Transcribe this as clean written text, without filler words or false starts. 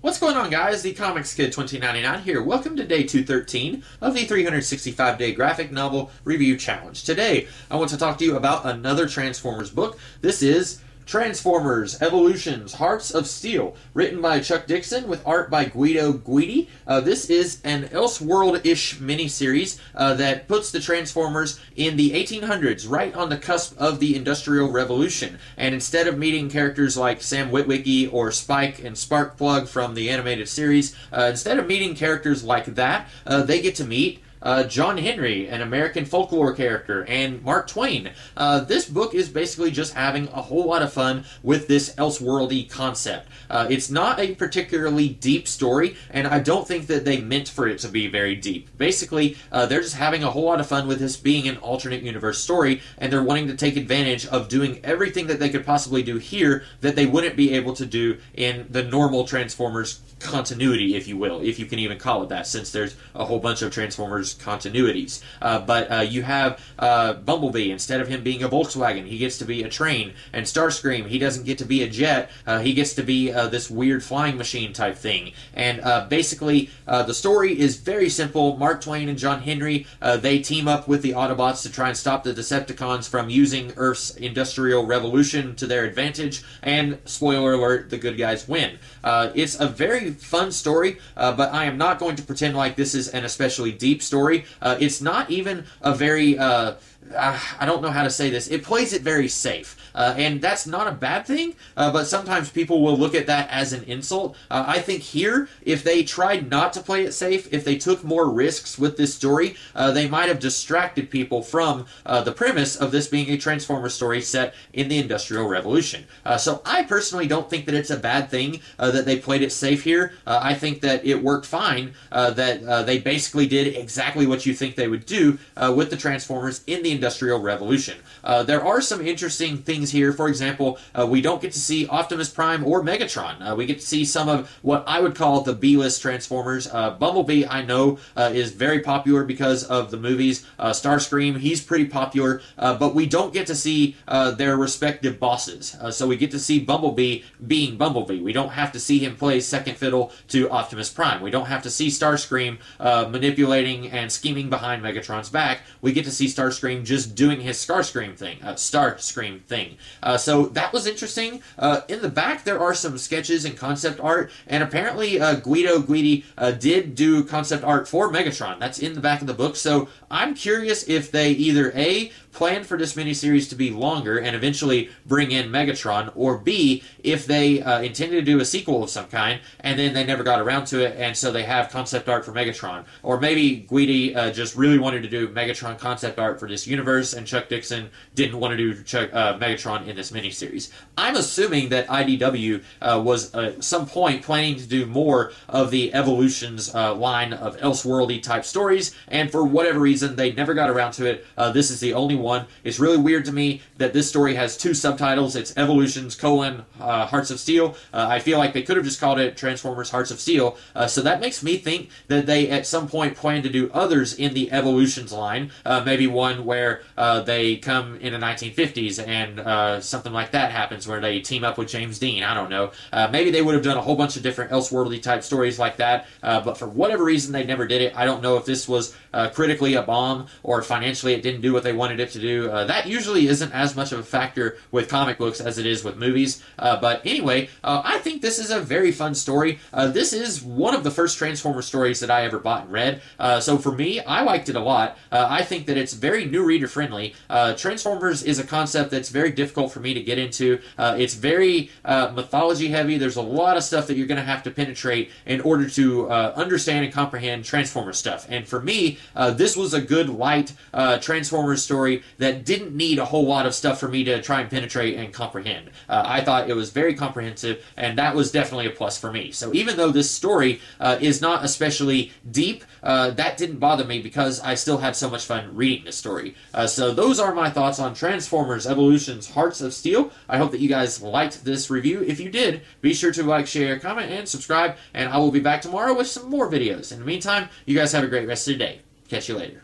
What's going on, guys? The Comics Kid 2099 here. Welcome to day 213 of the 365-day graphic novel review challenge. Today, I want to talk to you about another Transformers book. This is Transformers Evolutions Hearts of Steel, written by Chuck Dixon with art by Guido Guidi. This is an Elseworld-ish miniseries that puts the Transformers in the 1800s, right on the cusp of the Industrial Revolution. And instead of meeting characters like Sam Witwicky or Spike and Sparkplug from the animated series, instead of meeting characters like that, they get to meet John Henry, an American folklore character, and Mark Twain. This book is basically just having a whole lot of fun with this Elseworldy concept. It's not a particularly deep story, and I don't think that they meant for it to be very deep. Basically, they're just having a whole lot of fun with this being an alternate universe story, and they're wanting to take advantage of doing everything that they could possibly do here that they wouldn't be able to do in the normal Transformers continuity, if you will, if you can even call it that, since there's a whole bunch of Transformers continuities. But you have Bumblebee. Instead of him being a Volkswagen, he gets to be a train. And Starscream, he doesn't get to be a jet. He gets to be this weird flying machine type thing. And basically, the story is very simple. Mark Twain and John Henry, they team up with the Autobots to try and stop the Decepticons from using Earth's Industrial Revolution to their advantage. And, spoiler alert, the good guys win. It's a very fun story, but I am not going to pretend like this is an especially deep story. It's not even a very, I don't know how to say this. It plays it very safe. And that's not a bad thing, but sometimes people will look at that as an insult. I think here, if they tried not to play it safe, if they took more risks with this story, they might have distracted people from the premise of this being a Transformers story set in the Industrial Revolution. So I personally don't think that it's a bad thing that they played it safe here. I think that it worked fine, that they basically did exactly what you think they would do with the Transformers in the Industrial Revolution. There are some interesting things here. For example, we don't get to see Optimus Prime or Megatron. We get to see some of what I would call the B-list Transformers. Bumblebee, I know, is very popular because of the movies. Starscream, he's pretty popular, but we don't get to see their respective bosses. So we get to see Bumblebee being Bumblebee. We don't have to see him play second fiddle to Optimus Prime. We don't have to see Starscream manipulating and scheming behind Megatron's back. We get to see Starscream just doing his Starscream thing. So that was interesting. In the back, there are some sketches and concept art, and apparently Guido Guidi did do concept art for Megatron. That's in the back of the book, so I'm curious if they either A, plan for this miniseries to be longer and eventually bring in Megatron, or B, if they intended to do a sequel of some kind, and then they never got around to it, and so they have concept art for Megatron. Or maybe Guidi just really wanted to do Megatron concept art for this universe, and Chuck Dixon didn't want to do Megatron in this miniseries. I'm assuming that IDW was at some point planning to do more of the Evolutions line of Elseworldy type stories, and for whatever reason, they never got around to it. This is the only one. It's really weird to me that this story has two subtitles. It's Evolutions: Hearts of Steel. I feel like they could have just called it Transformers Hearts of Steel. So that makes me think that they at some point plan to do others in the Evolutions line. Maybe one where they come in the 1950s and something like that happens where they team up with James Dean. I don't know. Maybe they would have done a whole bunch of different Elseworldy type stories like that. But for whatever reason, they never did it. I don't know if this was critically a bomb or financially it didn't do what they wanted it to do. That usually isn't as much of a factor with comic books as it is with movies. But anyway, I think this is a very fun story. This is one of the first Transformers stories that I ever bought and read. So for me, I liked it a lot. I think that it's very new reader friendly. Transformers is a concept that's very difficult for me to get into. It's very mythology heavy. There's a lot of stuff that you're going to have to penetrate in order to understand and comprehend Transformers stuff. And for me, this was a good, light Transformers story that didn't need a whole lot of stuff for me to try and penetrate and comprehend. I thought it was very comprehensive, and that was definitely a plus for me. So even though this story is not especially deep, that didn't bother me because I still had so much fun reading this story. So those are my thoughts on Transformers Evolutions Hearts of Steel. I hope that you guys liked this review. If you did, be sure to like, share, comment, and subscribe, and I will be back tomorrow with some more videos. In the meantime, you guys have a great rest of your day. Catch you later.